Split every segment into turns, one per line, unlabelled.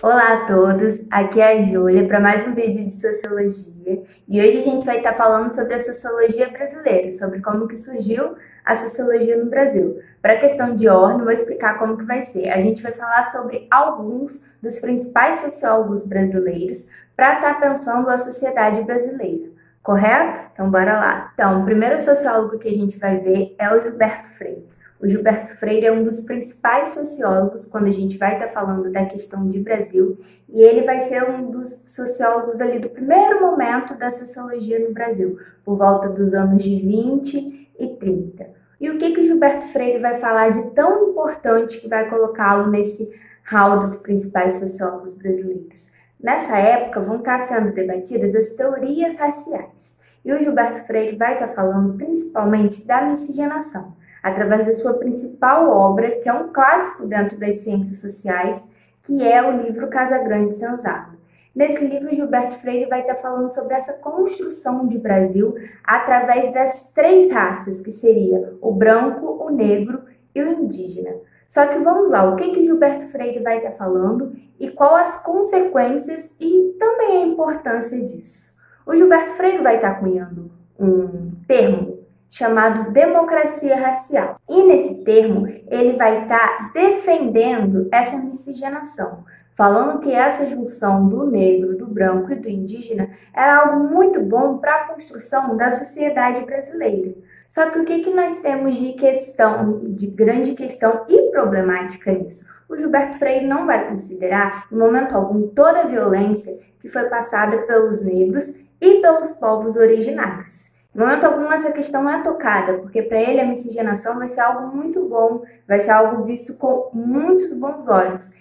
Olá a todos, aqui é a Júlia para mais um vídeo de Sociologia e hoje a gente vai estar falando sobre a Sociologia brasileira, sobre como que surgiu a Sociologia no Brasil. Para a questão de ordem, vou explicar como que vai ser. A gente vai falar sobre alguns dos principais sociólogos brasileiros para estar pensando a sociedade brasileira, correto? Então bora lá. Então, o primeiro sociólogo que a gente vai ver é o Gilberto Freire. O Gilberto Freire é um dos principais sociólogos quando a gente vai estar falando da questão de Brasil, e ele vai ser um dos sociólogos ali do primeiro momento da sociologia no Brasil, por volta dos anos de 20 e 30. E o que o Gilberto Freire vai falar de tão importante que vai colocá-lo nesse hall dos principais sociólogos brasileiros? Nessa época vão estar sendo debatidas as teorias raciais, e o Gilberto Freire vai estar falando principalmente da miscigenação, através da sua principal obra, que é um clássico dentro das ciências sociais, que é o livro Casagrande Senzala. Nesse livro, Gilberto Freire vai estar falando sobre essa construção de Brasil através das três raças, que seria o branco, o negro e o indígena. Só que vamos lá, o que Gilberto Freire vai estar falando e quais as consequências e também a importância disso. O Gilberto Freire vai estar cunhando um termo chamado democracia racial. E nesse termo, ele vai estar defendendo essa miscigenação, falando que essa junção do negro, do branco e do indígena era algo muito bom para a construção da sociedade brasileira. Só que o que nós temos de grande questão e problemática nisso? O Gilberto Freire não vai considerar, em momento algum, toda a violência que foi passada pelos negros e pelos povos originários. Em momento algum essa questão não é tocada, porque para ele a miscigenação vai ser algo muito bom, vai ser algo visto com muitos bons olhos.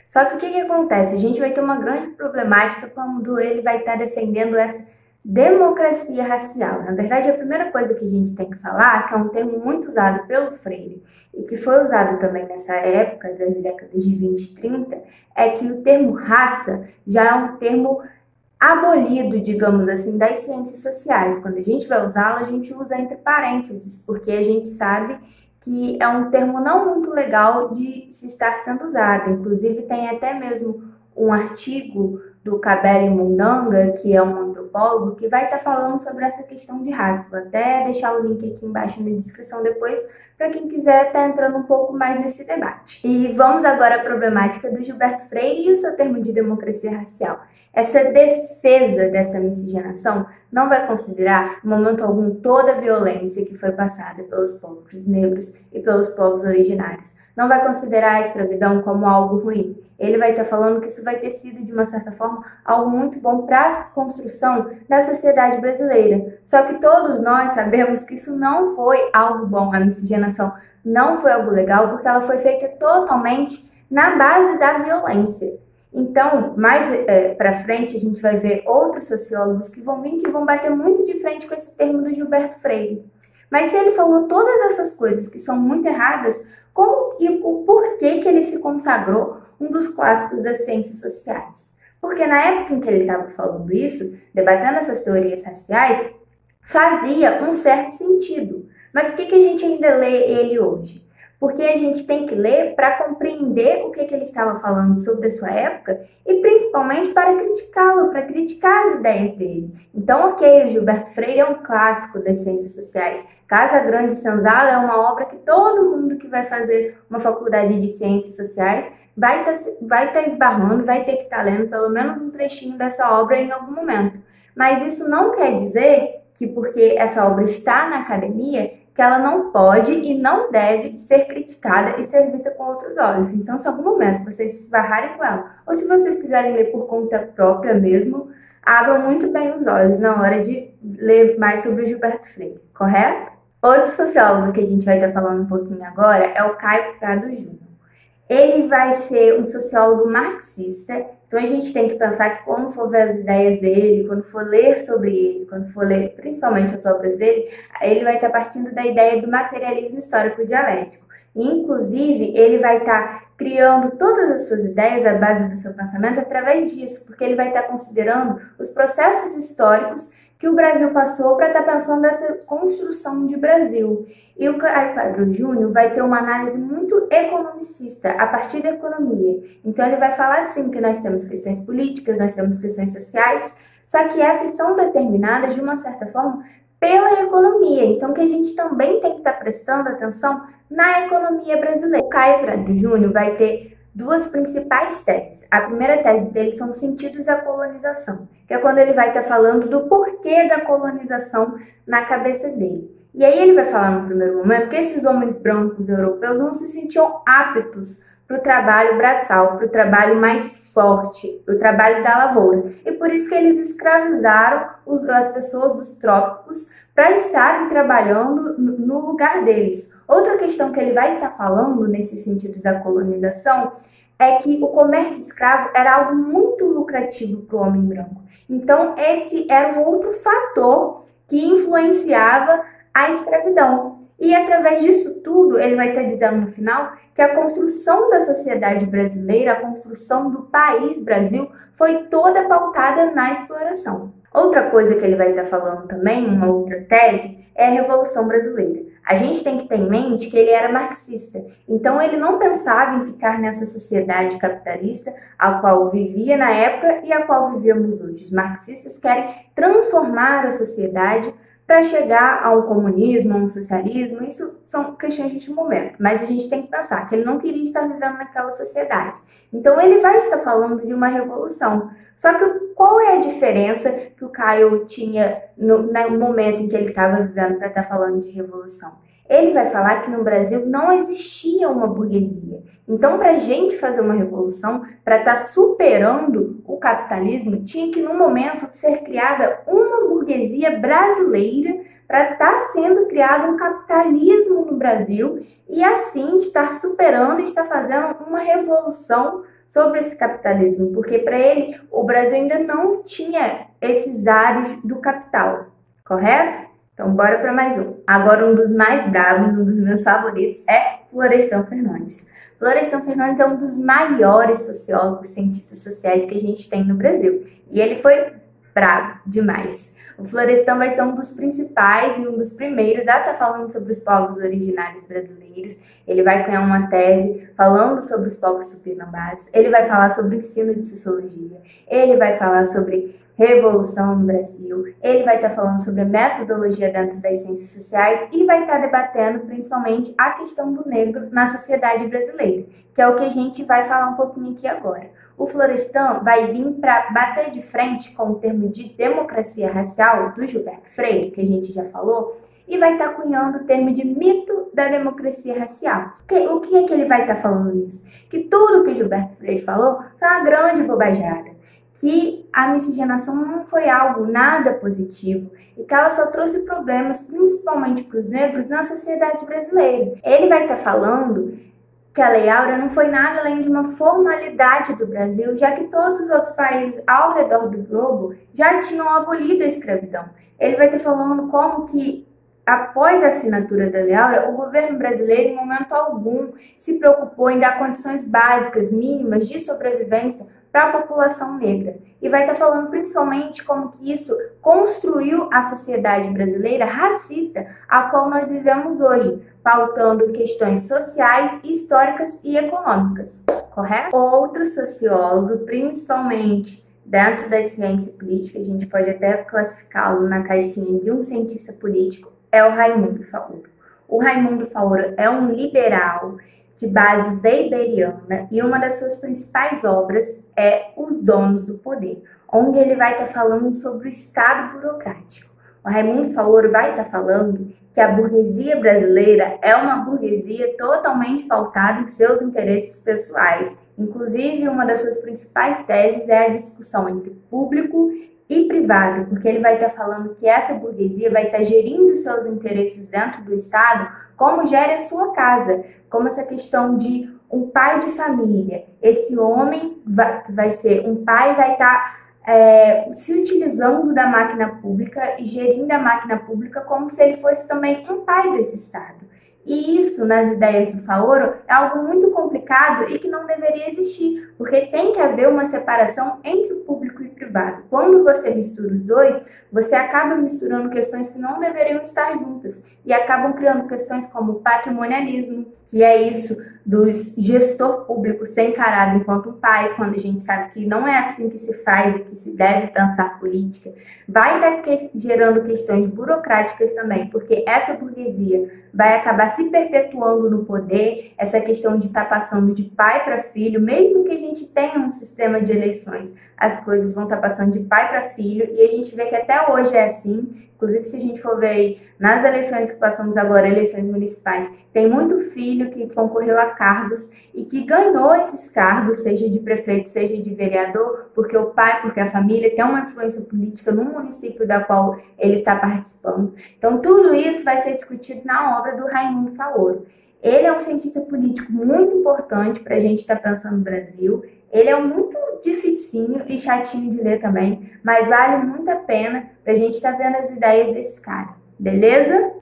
Só que o que acontece? A gente vai ter uma grande problemática quando ele vai estar defendendo essa democracia racial. Na verdade, a primeira coisa que a gente tem que falar, que é um termo muito usado pelo Freire, e que foi usado também nessa época, das décadas de 20 e 30, é que o termo raça já é um termo abolido, digamos assim, das ciências sociais. Quando a gente vai usá-lo, a gente usa entre parênteses, porque a gente sabe que é um termo não muito legal de se estar sendo usado. Inclusive, tem até mesmo um artigo do Kabele Mundanga, que é um antropólogo, que vai estar falando sobre essa questão de raça. Vou até deixar o link aqui embaixo na descrição depois, para quem quiser estar entrando um pouco mais nesse debate. E vamos agora à problemática do Gilberto Freire e o seu termo de democracia racial. Essa defesa dessa miscigenação não vai considerar, em momento algum, toda a violência que foi passada pelos povos negros e pelos povos originários. Não vai considerar a escravidão como algo ruim. Ele vai estar falando que isso vai ter sido, de uma certa forma, algo muito bom para a construção da sociedade brasileira. Só que todos nós sabemos que isso não foi algo bom. A miscigenação não foi algo legal, porque ela foi feita totalmente na base da violência. Então, mais para frente, a gente vai ver outros sociólogos que vão vir que vão bater muito de frente com esse termo do Gilberto Freire. Mas se ele falou todas essas coisas que são muito erradas, como e o porquê que ele se consagrou um dos clássicos das ciências sociais? Porque na época em que ele estava falando isso, debatendo essas teorias raciais, fazia um certo sentido. Mas por que a gente ainda lê ele hoje? Porque a gente tem que ler para compreender o que ele estava falando sobre a sua época e principalmente para criticá-lo, para criticar as ideias dele. Então, ok, o Gilberto Freire é um clássico das ciências sociais. Casagrande Senzala é uma obra que todo mundo que vai fazer uma faculdade de ciências sociais vai estar esbarrando, vai ter que estar lendo pelo menos um trechinho dessa obra em algum momento. Mas isso não quer dizer que porque essa obra está na academia, que ela não pode e não deve ser criticada e ser vista com outros olhos. Então, se em algum momento vocês se esbarrarem com ela, ou se vocês quiserem ler por conta própria mesmo, abram muito bem os olhos na hora de ler mais sobre o Gilberto Freire, correto? Outro sociólogo que a gente vai estar falando um pouquinho agora é o Caio Prado Júnior. Ele vai ser um sociólogo marxista, então a gente tem que pensar que quando for ver as ideias dele, quando for ler sobre ele, quando for ler principalmente as obras dele, ele vai estar partindo da ideia do materialismo histórico dialético. Inclusive, ele vai estar criando todas as suas ideias, a base do seu pensamento, através disso, porque ele vai estar considerando os processos históricos que o Brasil passou para estar pensando nessa construção de Brasil. E o Caio Padrão Júnior vai ter uma análise muito economicista, a partir da economia. Então ele vai falar assim que nós temos questões políticas, nós temos questões sociais, só que essas são determinadas de uma certa forma pela economia. Então que a gente também tem que estar prestando atenção na economia brasileira. O Caio Padrão Júnior vai ter duas principais teses. A primeira tese dele são os sentidos da colonização, que é quando ele vai estar falando do porquê da colonização na cabeça dele. E aí ele vai falar no primeiro momento que esses homens brancos europeus não se sentiam aptos para o trabalho braçal, para o trabalho mais forte, o trabalho da lavoura. E por isso que eles escravizaram as pessoas dos trópicos para estarem trabalhando no lugar deles. Outra questão que ele vai estar falando nesses sentidos da colonização é que o comércio escravo era algo muito lucrativo para o homem branco. Então esse era um outro fator que influenciava a escravidão. E através disso tudo, ele vai estar dizendo no final que a construção da sociedade brasileira, a construção do país Brasil, foi toda pautada na exploração. Outra coisa que ele vai estar falando também, uma outra tese, é a Revolução Brasileira. A gente tem que ter em mente que ele era marxista, então ele não pensava em ficar nessa sociedade capitalista a qual vivia na época e a qual vivíamos hoje. Os marxistas querem transformar a sociedade para chegar ao comunismo, ao socialismo. Isso são questões de momento, mas a gente tem que pensar que ele não queria estar vivendo naquela sociedade. Então ele vai estar falando de uma revolução. Só que qual é a diferença que o Caio tinha no momento em que ele estava vivendo para estar falando de revolução? Ele vai falar que no Brasil não existia uma burguesia. Então, para a gente fazer uma revolução, para estar superando o capitalismo, tinha que, no momento, ser criada uma burguesia brasileira para estar sendo criado um capitalismo no Brasil e, assim, estar superando e estar fazendo uma revolução sobre esse capitalismo. Porque, para ele, o Brasil ainda não tinha esses ares do capital, correto? Então, bora para mais um. Agora, um dos mais bravos, um dos meus favoritos, é Florestan Fernandes. Florestan Fernandes é um dos maiores sociólogos, cientistas sociais que a gente tem no Brasil. E ele foi bravo demais. O Florestan vai ser um dos principais e um dos primeiros a estar falando sobre os povos originários brasileiros. Ele vai criar uma tese falando sobre os povos tupinambás. Ele vai falar sobre o ensino de sociologia. Ele vai falar sobre revolução no Brasil. Ele vai estar falando sobre a metodologia dentro das ciências sociais e vai estar debatendo principalmente a questão do negro na sociedade brasileira, que é o que a gente vai falar um pouquinho aqui agora. O Florestan vai vir para bater de frente com o termo de democracia racial do Gilberto Freire, que a gente já falou, e vai estar cunhando o termo de mito da democracia racial. O que é que ele vai estar falando nisso? Que tudo que o Gilberto Freire falou foi uma grande bobajada, que a miscigenação não foi algo nada positivo e que ela só trouxe problemas, principalmente para os negros, na sociedade brasileira. Ele vai estar falando que a Lei Áurea não foi nada além de uma formalidade do Brasil, já que todos os outros países ao redor do globo já tinham abolido a escravidão. Ele vai estar falando como que, após a assinatura da Lei Áurea, o governo brasileiro, em momento algum, se preocupou em dar condições básicas, mínimas de sobrevivência para a população negra. E vai estar falando principalmente como que isso construiu a sociedade brasileira racista a qual nós vivemos hoje, pautando questões sociais, históricas e econômicas, correto? Outro sociólogo, principalmente dentro da ciência política, a gente pode até classificá-lo na caixinha de um cientista político, é o Raimundo Faoro. O Raimundo Faoro é um liberal de base weberiana e uma das suas principais obras é Os Donos do Poder, onde ele vai estar falando sobre o Estado burocrático. O Raimundo Faoro vai estar falando que a burguesia brasileira é uma burguesia totalmente pautada em seus interesses pessoais. Inclusive, uma das suas principais teses é a discussão entre público e privado, porque ele vai estar falando que essa burguesia vai estar gerindo seus interesses dentro do Estado como gere a sua casa, como essa questão de um pai de família. Esse homem vai ser um pai, vai estar se utilizando da máquina pública e gerindo a máquina pública como se ele fosse também um pai desse Estado. E isso, nas ideias do Faoro, é algo muito complicado e que não deveria existir, porque tem que haver uma separação entre o público e o privado. Quando você mistura os dois, você acaba misturando questões que não deveriam estar juntas e acabam criando questões como patrimonialismo, que é isso do gestor público ser encarado enquanto um pai, quando a gente sabe que não é assim que se faz e que se deve pensar política. Vai estar gerando questões burocráticas também, porque essa burguesia vai acabar se perpetuando no poder, essa questão de estar passando de pai para filho, mesmo que a gente tenha um sistema de eleições, as coisas vão estar passando de pai para filho, e a gente vê que até hoje é assim. Inclusive, se a gente for ver aí, nas eleições que passamos agora, eleições municipais, tem muito filho que concorreu a cargos e que ganhou esses cargos, seja de prefeito, seja de vereador, porque o pai, porque a família tem uma influência política no município da qual ele está participando. Então, tudo isso vai ser discutido na obra do Raimundo Faoro. Ele é um cientista político muito importante para a gente estar pensando no Brasil. Ele é muito dificinho e chatinho de ler também, mas vale muito a pena para a gente estar vendo as ideias desse cara, beleza?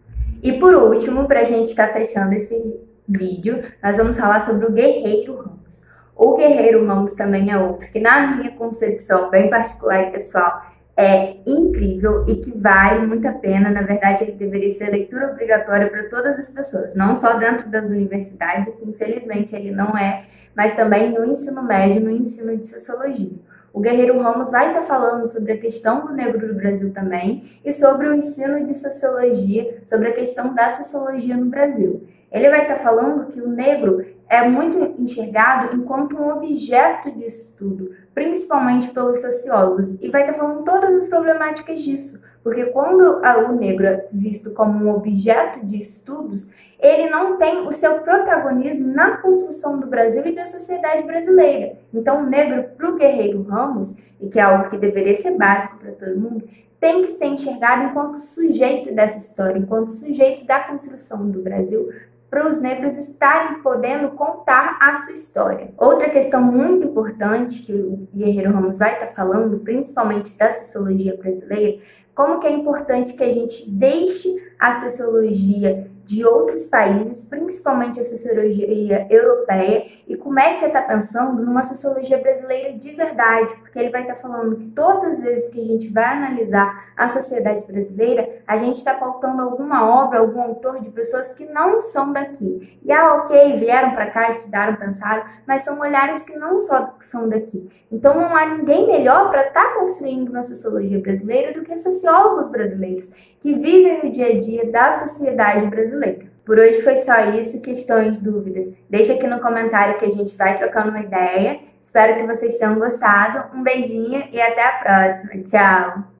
E por último, para a gente estar fechando esse vídeo, nós vamos falar sobre o Guerreiro Ramos. O Guerreiro Ramos também é outro que, na minha concepção bem particular e pessoal, é incrível e que vale muito a pena. Na verdade, ele deveria ser leitura obrigatória para todas as pessoas, não só dentro das universidades, que infelizmente ele não é, mas também no ensino médio, no ensino de sociologia. O Guerreiro Ramos vai estar falando sobre a questão do negro do Brasil também e sobre o ensino de sociologia, sobre a questão da sociologia no Brasil. Ele vai estar falando que o negro é muito enxergado enquanto um objeto de estudo, principalmente pelos sociólogos, e vai estar falando todas as problemáticas disso, porque quando o negro é visto como um objeto de estudos, ele não tem o seu protagonismo na construção do Brasil e da sociedade brasileira. Então, o negro, para o Guerreiro Ramos, e que é algo que deveria ser básico para todo mundo, tem que ser enxergado enquanto sujeito dessa história, enquanto sujeito da construção do Brasil, para os negros estarem podendo contar a sua história. Outra questão muito importante que o Guerreiro Ramos vai estar falando, principalmente da sociologia brasileira, como que é importante que a gente deixe a sociologia de outros países, principalmente a sociologia europeia, e comece a estar pensando numa sociologia brasileira de verdade, porque ele vai estar falando que todas as vezes que a gente vai analisar a sociedade brasileira, a gente está pautando alguma obra, algum autor de pessoas que não são daqui. E ok, vieram para cá, estudaram, pensaram, mas são olhares que não só são daqui. Então não há ninguém melhor para estar construindo uma sociologia brasileira do que sociólogos brasileiros, que vivem no dia a dia da sociedade brasileira. Por hoje foi só isso. Questões, dúvidas, deixa aqui no comentário que a gente vai trocando uma ideia. Espero que vocês tenham gostado. Um beijinho e até a próxima. Tchau!